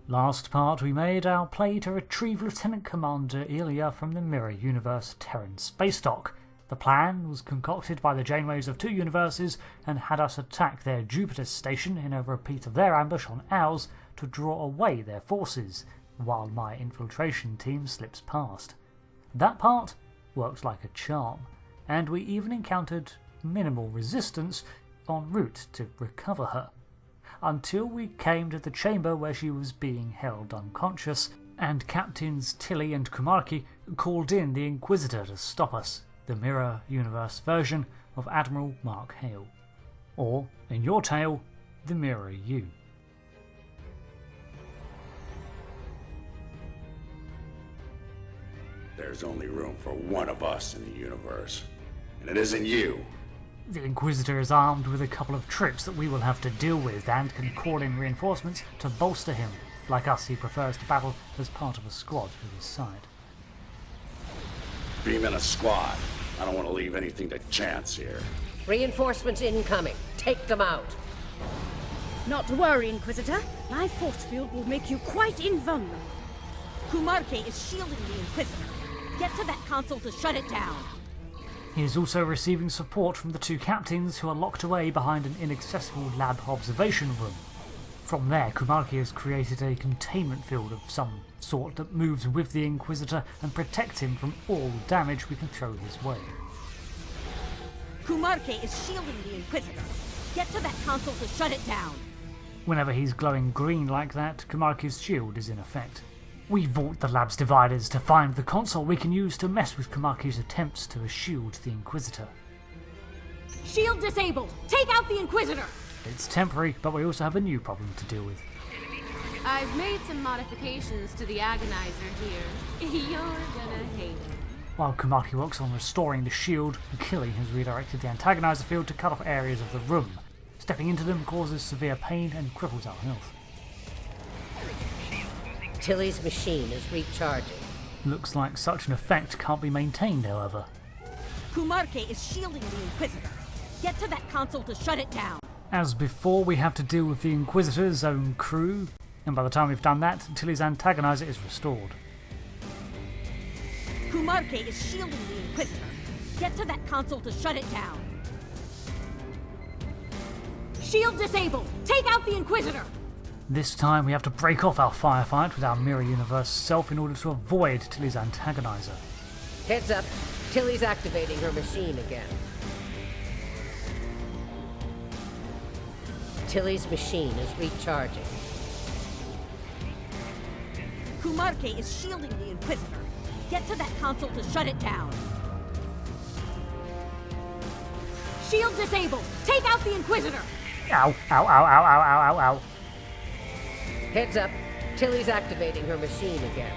Last part we made our play to retrieve Lieutenant Commander Ilia from the mirror universe Terran Space Dock. The plan was concocted by the Janeways of two universes and had us attack their Jupiter station in a repeat of their ambush on ours to draw away their forces, while my infiltration team slips past. That part worked like a charm, and we even encountered minimal resistance en route to recover her, until we came to the chamber where she was being held unconscious, and Captains Tilly and Kuumaarke called in the Inquisitor to stop us, the mirror universe version of Admiral Mark Hale. Or, in your tale, the Mirror You. There's only room for one of us in the universe, and it isn't you. The Inquisitor is armed with a couple of tricks that we will have to deal with and can call in reinforcements to bolster him. Like us, he prefers to battle as part of a squad at his side. Beam in a squad. I don't want to leave anything to chance here. Reinforcements incoming. Take them out. Not to worry, Inquisitor. My force field will make you quite invulnerable. Kuumaarke is shielding the Inquisitor. Get to that console to shut it down. He is also receiving support from the two captains who are locked away behind an inaccessible lab observation room. From there, Kuumaarke has created a containment field of some sort that moves with the Inquisitor and protects him from all damage we can throw his way. Kuumaarke is shielding the Inquisitor. Get to that console to shut it down. Whenever he's glowing green like that, Kuumaarke's shield is in effect. We vault the lab's dividers to find the console we can use to mess with Kuumaarke's attempts to shield the Inquisitor. Shield disabled! Take out the Inquisitor! It's temporary, but we also have a new problem to deal with. I've made some modifications to the agonizer here. You're gonna hate it. While Kuumaarke works on restoring the shield, Achille has redirected the antagonizer field to cut off areas of the room. Stepping into them causes severe pain and cripples our health. Tilly's machine is recharging. Looks like such an effect can't be maintained, however. Kuumaarke is shielding the Inquisitor. Get to that console to shut it down. As before, we have to deal with the Inquisitor's own crew, and by the time we've done that, Tilly's antagonizer is restored. Kuumaarke is shielding the Inquisitor. Get to that console to shut it down. Shield disabled! Take out the Inquisitor! This time we have to break off our firefight with our mirror universe self in order to avoid Tilly's antagonizer. Heads up. Tilly's activating her machine again. Tilly's machine is recharging. Kuumaarke is shielding the Inquisitor. Get to that console to shut it down. Shield disabled! Take out the Inquisitor! Ow, ow, ow, ow, ow, ow, ow, ow. Heads up. Tilly's activating her machine again.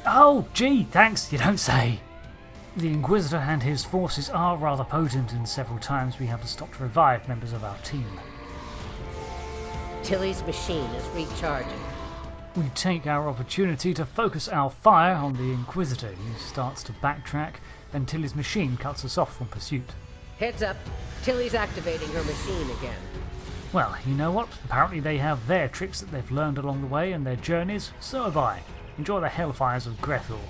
Oh, gee, thanks, you don't say. The Inquisitor and his forces are rather potent, and several times we have to stop to revive members of our team. Tilly's machine is recharging. We take our opportunity to focus our fire on the Inquisitor, who starts to backtrack, and Tilly's machine cuts us off from pursuit. Heads up. Tilly's activating her machine again. Well, you know what? Apparently they have their tricks that they've learned along the way and their journeys, so have I. Enjoy the hellfires of Grethel.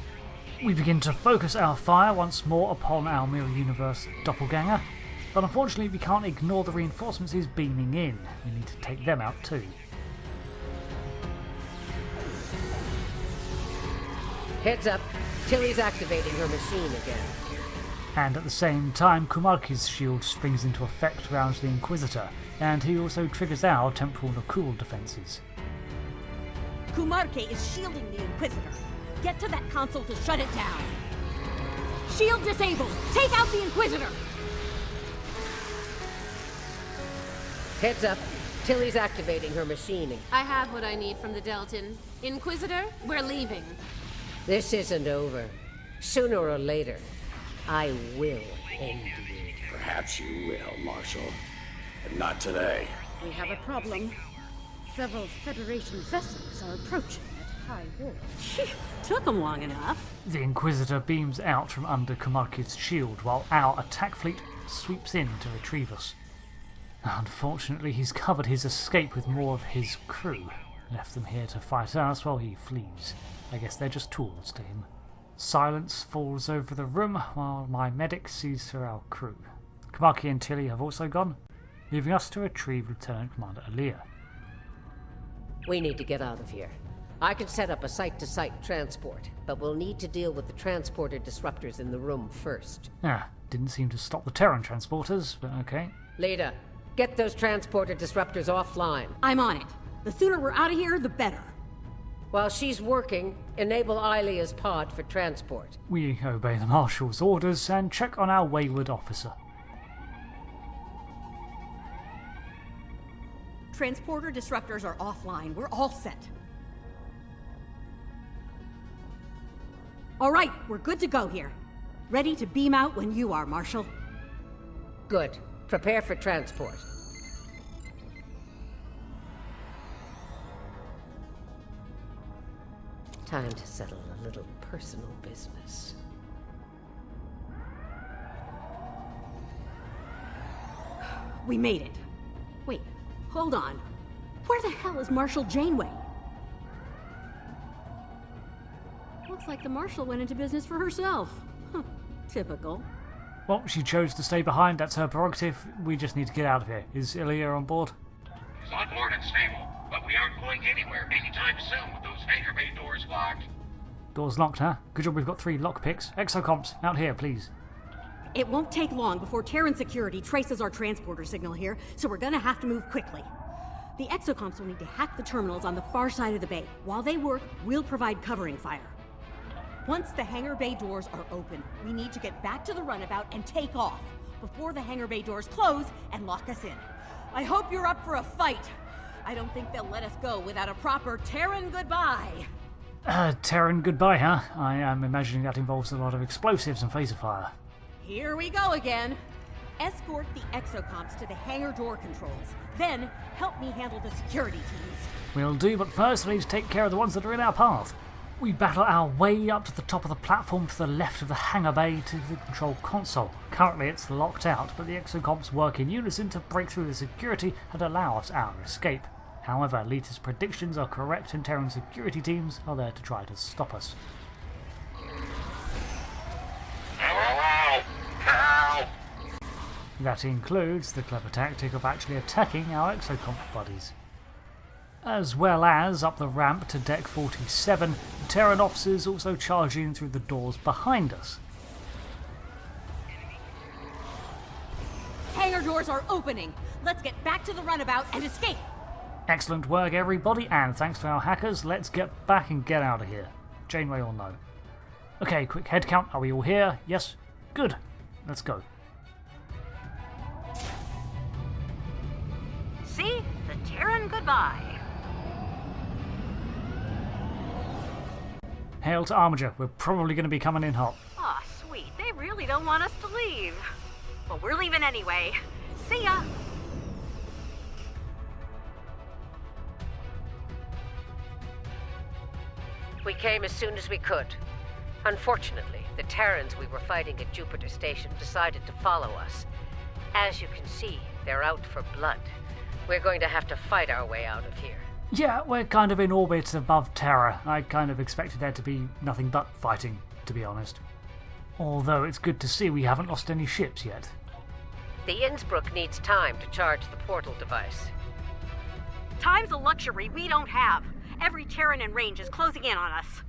We begin to focus our fire once more upon our mirror universe doppelganger, but unfortunately we can't ignore the reinforcements he's beaming in. We need to take them out too. Heads up. Tilly's activating her machine again. And at the same time, Kuumaarke's shield springs into effect around the Inquisitor, and he also triggers our temporal Nakul defences. Kuumaarke is shielding the Inquisitor. Get to that console to shut it down. Shield disabled! Take out the Inquisitor! Heads up. Tilly's activating her machine. I have what I need from the Deltan. Inquisitor, we're leaving. This isn't over. Sooner or later, I will end you. Perhaps you will, Marshal. But not today. We have a problem. Several Federation vessels are approaching at high warp. Took them long enough. The Inquisitor beams out from under Kuumaarke's shield while our attack fleet sweeps in to retrieve us. Unfortunately, he's covered his escape with more of his crew, left them here to fight us while he flees. I guess they're just tools to him. Silence falls over the room while my medic sees through our crew. Kuumaarke and Tilly have also gone, leaving us to retrieve Lieutenant Commander Ilia. We need to get out of here. I can set up a site-to-site transport, but we'll need to deal with the transporter disruptors in the room first. Didn't seem to stop the Terran transporters, but okay. Leda, get those transporter disruptors offline. I'm on it. The sooner we're out of here, the better. While she's working, enable Ilia's pod for transport. We obey the Marshal's orders and check on our wayward officer. Transporter disruptors are offline. We're all set. All right, we're good to go here. Ready to beam out when you are, Marshal. Good. Prepare for transport. Time to settle a little personal business. We made it. Wait, hold on. Where the hell is Marshal Janeway? Looks like the Marshal went into business for herself. Huh, typical. Well, she chose to stay behind, that's her prerogative. We just need to get out of here. Is Ilia on board? He's on board and stable, but we aren't going anywhere anytime soon with those hangar bay doors locked. Door's locked, huh? Good job we've got 3 lockpicks. Exocomps, out here, please. It won't take long before Terran security traces our transporter signal here, so we're gonna have to move quickly. The exocomps will need to hack the terminals on the far side of the bay. While they work, we'll provide covering fire. Once the hangar bay doors are open, we need to get back to the runabout and take off before the hangar bay doors close and lock us in. I hope you're up for a fight. I don't think they'll let us go without a proper Terran goodbye. Terran goodbye, huh? I am imagining that involves a lot of explosives and phaser fire. Here we go again. Escort the exocomps to the hangar door controls. Then, help me handle the security teams. We'll do, but first we need to take care of the ones that are in our path. We battle our way up to the top of the platform to the left of the hangar bay to the control console. Currently it's locked out, but the exocomps work in unison to break through the security and allow us our escape. However, Lita's predictions are correct and Terran security teams are there to try to stop us. That includes the clever tactic of actually attacking our exocomp buddies. As well as, up the ramp to Deck 47, the Terran officers also charge in through the doors behind us. Hangar doors are opening. Let's get back to the runabout and escape. Excellent work, everybody, and thanks to our hackers, let's get back and get out of here. Janeway or no? Okay, quick head count. Are we all here? Yes? Good. Let's go. See? The Terran goodbye. Hail to Armiger. We're probably going to be coming in hot. Aw, sweet. They really don't want us to leave. Well, we're leaving anyway. See ya! We came as soon as we could. Unfortunately, the Terrans we were fighting at Jupiter Station decided to follow us. As you can see, they're out for blood. We're going to have to fight our way out of here. Yeah, we're kind of in orbit above Terra. I kind of expected there to be nothing but fighting, to be honest. Although it's good to see we haven't lost any ships yet. The Innsbruck needs time to charge the portal device. Time's a luxury we don't have. Every Terran in range is closing in on us.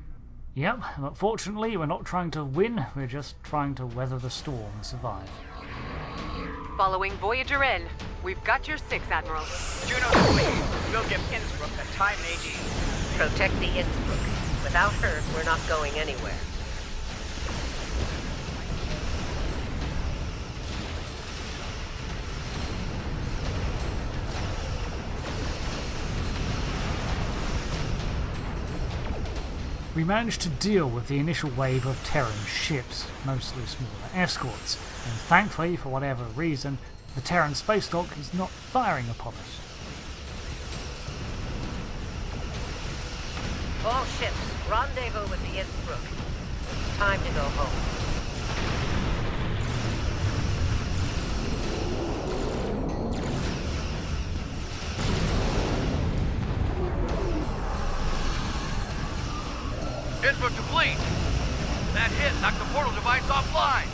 Yep, but fortunately we're not trying to win, we're just trying to weather the storm and survive. Following Voyager in. We've got your 6, Admiral. Juno to lead. We'll give Innsbruck the time they need. Protect the Innsbruck. Without her, we're not going anywhere. We managed to deal with the initial wave of Terran ships, mostly smaller escorts, and thankfully, for whatever reason, the Terran Space Dock is not firing upon us. All ships, rendezvous with the Innsbruck. Time to go home. Input complete. That hit knocked the portal device offline.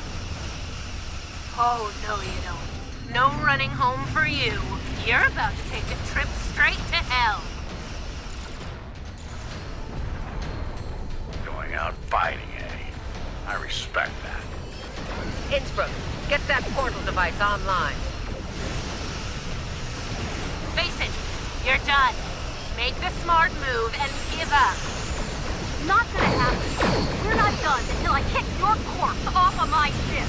Oh, no you don't. No running home for you. You're about to take a trip straight to hell. Going out fighting, eh? I respect that. Innsbruck, get that portal device online. Face it, you're done. Make the smart move and give up. Not gonna happen. We're not done until I kick your corpse off of my ship.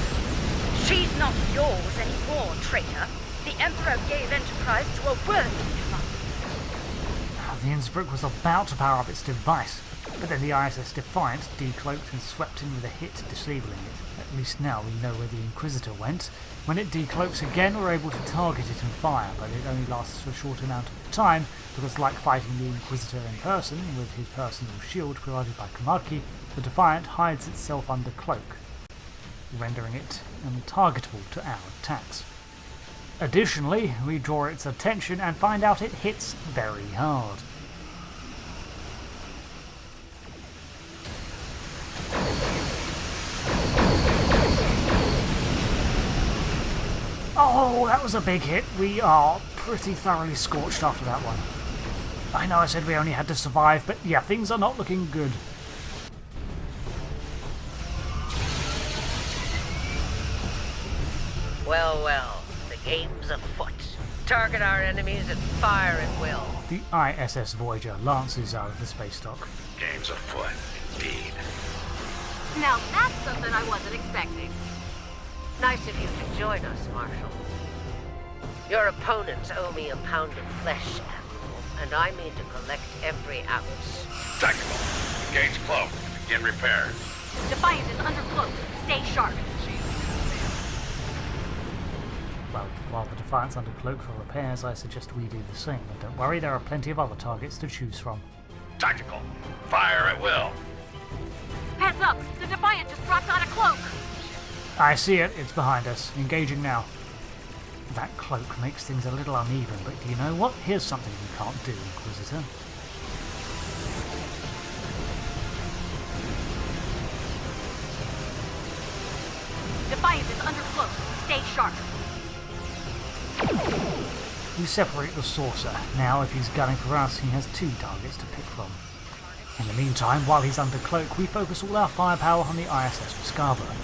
She's not yours anymore, traitor. The Emperor gave Enterprise to a worthy commander. The Innsbruck was about to power up its device, but then the ISS Defiant decloaked and swept in with a hit, disabling it. At least now we know where the Inquisitor went. When it decloaks again, we're able to target it and fire, but it only lasts for a short amount of time, because like fighting the Inquisitor in person, with his personal shield provided by Kuumaarke, the Defiant hides itself under cloak, rendering it untargetable to our attacks. Additionally, we draw its attention and find out it hits very hard. Oh, that was a big hit. We are pretty thoroughly scorched after that one. I know I said we only had to survive, but yeah, things are not looking good. Well, well, the game's afoot. Target our enemies and fire at will. The ISS Voyager lances out of the space dock. Game's afoot, indeed. Now that's something I wasn't expecting. Nice of you to join us, Marshal. Your opponents owe me a pound of flesh, Admiral, and I mean to collect every ounce. Tactical. Engage cloak. Begin repairs. Defiant is under cloak. Stay sharp. Well, while the Defiant's under cloak for repairs, I suggest we do the same. And don't worry, there are plenty of other targets to choose from. Tactical. Fire at will. Heads up! The Defiant just dropped out of cloak! I see it. It's behind us. Engaging now. That cloak makes things a little uneven, but do you know what? Here's something you can't do, Inquisitor. Defiant is under cloak. Stay sharp. We separate the saucer. Now, if he's gunning for us, he has two targets to pick from. In the meantime, while he's under cloak, we focus all our firepower on the ISS Scarborough.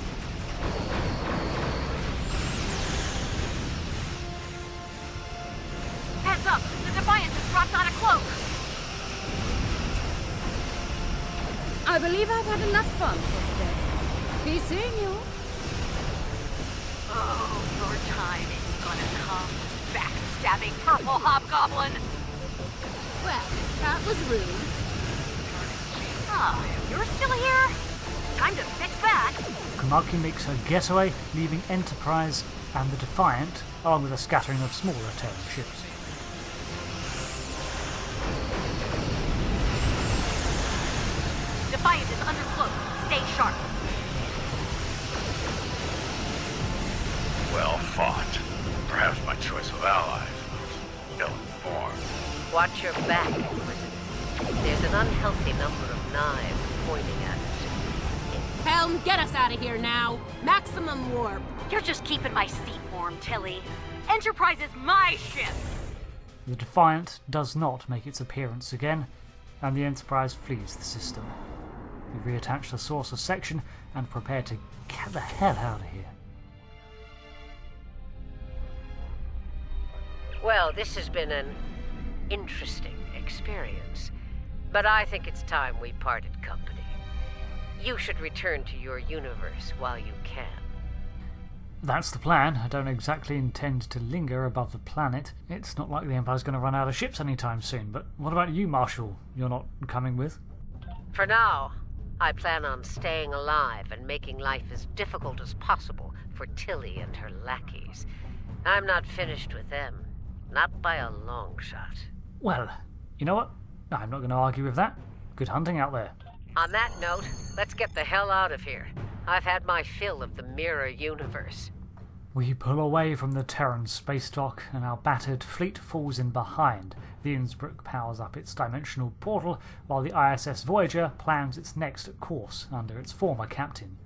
Heads up! The Defiant just dropped out of cloak! I believe I've had enough fun for today. Be seeing you. Oh, your time is gonna come. Backstabbing purple hobgoblin! Well, that was rude. Oh, you're still here? Time to fix that! Kuumaarke makes her getaway, leaving Enterprise and the Defiant, along with a scattering of smaller Terran ships. Defiant is under cloak. Stay sharp. Well fought. Perhaps my choice of allies was ill-informed. Watch your back, Inquisitor. There's an unhealthy number of knives pointing at us. Helm, get us out of here now. Maximum warp. You're just keeping my seat warm, Tilly. Enterprise is my ship! The Defiant does not make its appearance again, and the Enterprise flees the system. We reattach the saucer section and prepare to get the hell out of here. Well, this has been an interesting experience, but I think it's time we parted company. You should return to your universe while you can. That's the plan. I don't exactly intend to linger above the planet. It's not like the Empire's going to run out of ships anytime soon, but what about you, Marshal? You're not coming with? For now, I plan on staying alive and making life as difficult as possible for Tilly and her lackeys. I'm not finished with them. Not by a long shot. Well, you know what? I'm not going to argue with that. Good hunting out there. On that note, let's get the hell out of here. I've had my fill of the mirror universe. We pull away from the Terran Space Dock, and our battered fleet falls in behind. The Innsbruck powers up its dimensional portal, while the ISS Voyager plans its next course under its former captain.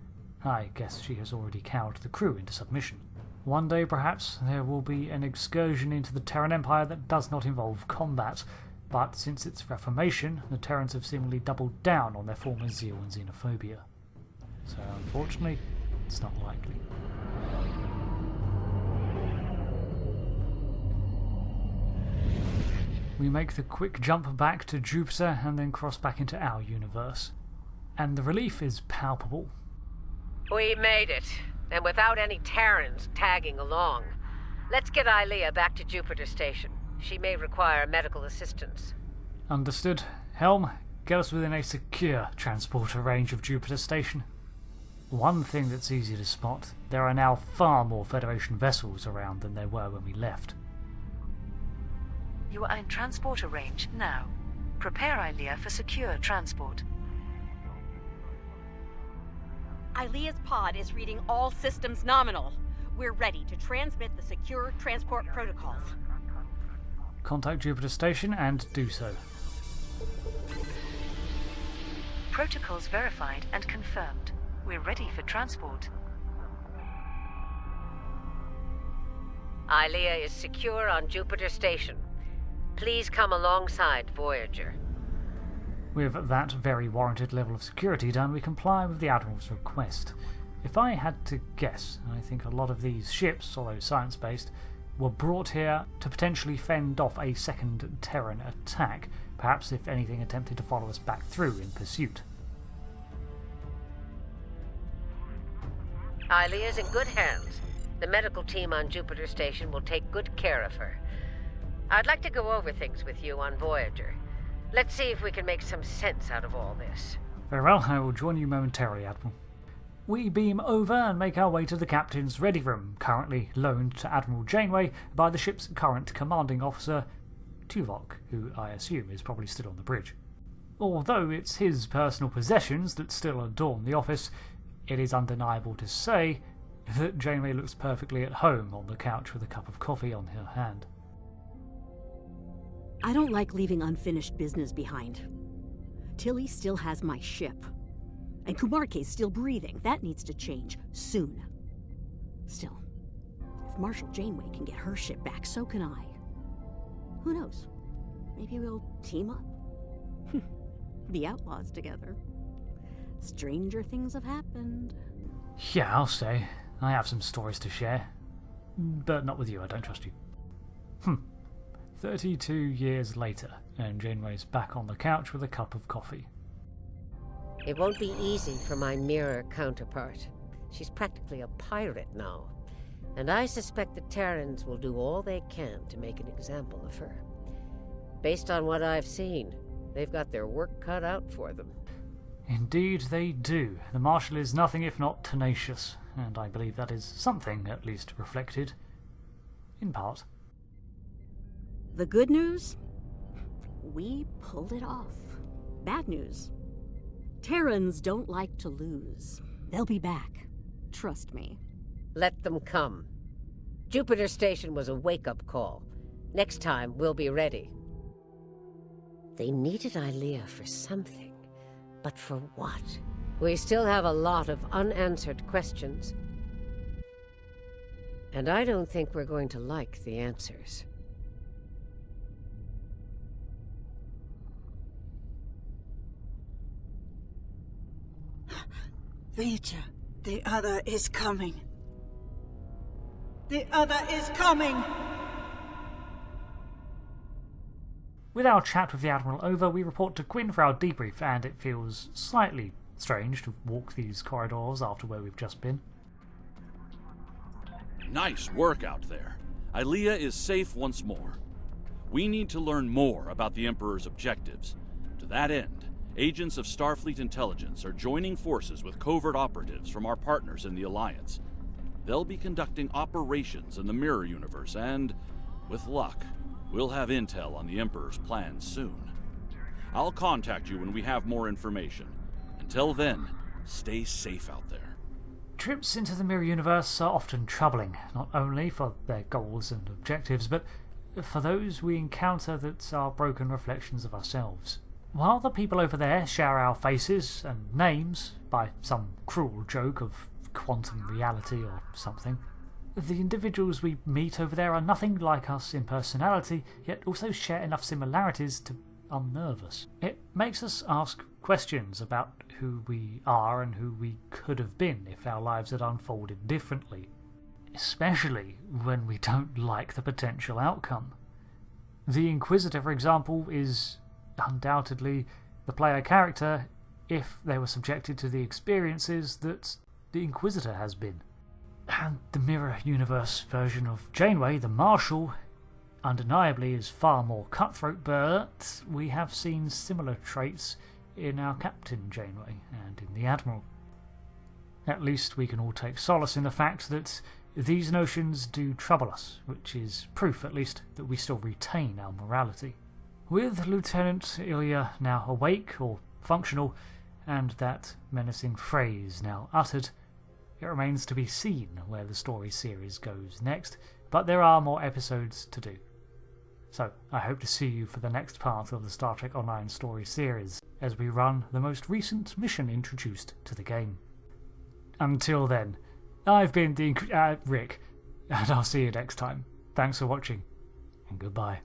I guess she has already cowed the crew into submission. One day, perhaps, there will be an excursion into the Terran Empire that does not involve combat, but since its reformation, the Terrans have seemingly doubled down on their former zeal and xenophobia. So, unfortunately, it's not likely. We make the quick jump back to Jupiter and then cross back into our universe. And the relief is palpable. We made it, and without any Terrans tagging along. Let's get Ilia back to Jupiter Station. She may require medical assistance. Understood. Helm, get us within a secure transporter range of Jupiter Station. One thing that's easy to spot, there are now far more Federation vessels around than there were when we left. You are in transporter range now. Prepare Ilia for secure transport. Ilia's pod is reading all systems nominal. We're ready to transmit the secure transport protocols. Contact Jupiter Station and do so. Protocols verified and confirmed. We're ready for transport. Ilia is secure on Jupiter Station. Please come alongside Voyager. With that very warranted level of security done, we comply with the Admiral's request. If I had to guess, I think a lot of these ships, although science-based, were brought here to potentially fend off a second Terran attack, perhaps if anything attempted to follow us back through in pursuit. Ilia's in good hands. The medical team on Jupiter Station will take good care of her. I'd like to go over things with you on Voyager. Let's see if we can make some sense out of all this. Very well, I will join you momentarily, Admiral. We beam over and make our way to the captain's ready room, currently loaned to Admiral Janeway by the ship's current commanding officer, Tuvok, who I assume is probably still on the bridge. Although it's his personal possessions that still adorn the office, it is undeniable to say that Janeway looks perfectly at home on the couch with a cup of coffee on her hand. I don't like leaving unfinished business behind. Tilly still has my ship. And Kuumaarke's still breathing. That needs to change soon. Still, if Marshal Janeway can get her ship back, so can I. Who knows? Maybe we'll team up. Be outlaws together. Stranger things have happened. Yeah, I'll say. I have some stories to share. But not with you, I don't trust you. 32 years later, and Janeway's back on the couch with a cup of coffee. It won't be easy for my mirror counterpart. She's practically a pirate now. And I suspect the Terrans will do all they can to make an example of her. Based on what I've seen, they've got their work cut out for them. Indeed they do. The Marshal is nothing if not tenacious, and I believe that is something at least reflected. In part. The good news? We pulled it off. Bad news? Terrans don't like to lose. They'll be back. Trust me. Let them come. Jupiter Station was a wake-up call. Next time, we'll be ready. They needed Ilia for something. But for what? We still have a lot of unanswered questions. And I don't think we're going to like the answers. Voyager, the other is coming. The other is coming! With our chat with the Admiral over, we report to Quinn for our debrief, and it feels slightly strange to walk these corridors after where we've just been. Nice work out there. Ilia is safe once more. We need to learn more about the Emperor's objectives. To that end, agents of Starfleet Intelligence are joining forces with covert operatives from our partners in the Alliance. They'll be conducting operations in the Mirror Universe, and, with luck, we'll have intel on the Emperor's plans soon. I'll contact you when we have more information. Until then, stay safe out there. Trips into the mirror universe are often troubling, not only for their goals and objectives, but for those we encounter that are broken reflections of ourselves. While the people over there share our faces and names by some cruel joke of quantum reality or something, the individuals we meet over there are nothing like us in personality, yet also share enough similarities to unnerve us. It makes us ask questions about who we are and who we could have been if our lives had unfolded differently, especially when we don't like the potential outcome. The Inquisitor, for example, is undoubtedly the player character if they were subjected to the experiences that the Inquisitor has been. And the mirror universe version of Janeway, the Marshal, undeniably is far more cutthroat, but we have seen similar traits in our Captain Janeway and in the Admiral. At least we can all take solace in the fact that these notions do trouble us, which is proof at least that we still retain our morality. With Lieutenant Ilia now awake or functional, and that menacing phrase now uttered, it remains to be seen where the story series goes next, but there are more episodes to do. So I hope to see you for the next part of the Star Trek Online story series, as we run the most recent mission introduced to the game. Until then, I've been Rick, and I'll see you next time. Thanks for watching, and goodbye.